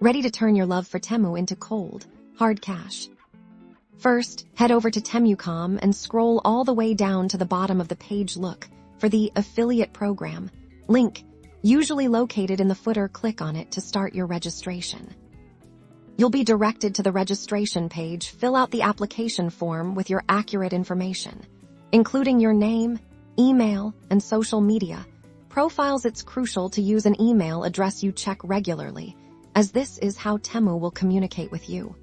ready to turn your love for Temu into cold, hard cash. First, head over to Temu.com and scroll all the way down to the bottom of the page. Look for the affiliate program link, usually located in the footer. Click on it to start your registration. You'll be directed to the registration page. Fill out the application form with your accurate information, including your name, email, and social media profiles. It's crucial to use an email address you check regularly, as this is how Temu will communicate with you.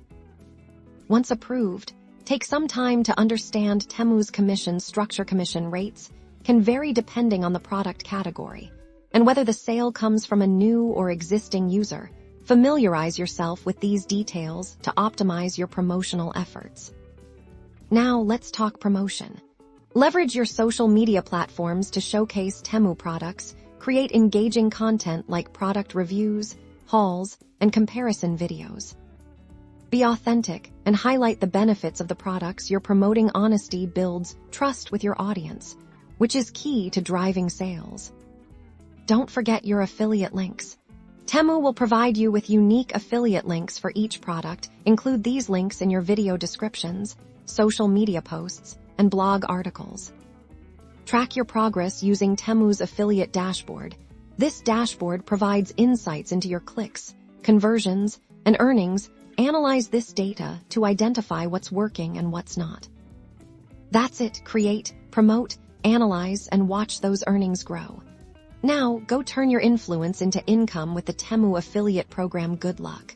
Once approved, take some time to understand Temu's commission structure. Commission rates can vary depending on the product category and whether the sale comes from a new or existing user. Familiarize yourself with these details to optimize your promotional efforts. Now let's talk promotion. Leverage your social media platforms to showcase Temu products. Create engaging content like product reviews, hauls, and comparison videos. Be authentic and highlight the benefits of the products you're promoting. Honesty builds trust with your audience, which is key to driving sales. Don't forget your affiliate links. Temu will provide you with unique affiliate links for each product. Include these links in your video descriptions, social media posts, and blog articles. Track your progress using Temu's affiliate dashboard. This dashboard provides insights into your clicks, conversions, and earnings. Analyze this data to identify what's working and what's not. That's it. Create, promote, analyze, and watch those earnings grow. Now, go turn your influence into income with the Temu affiliate program. Good luck.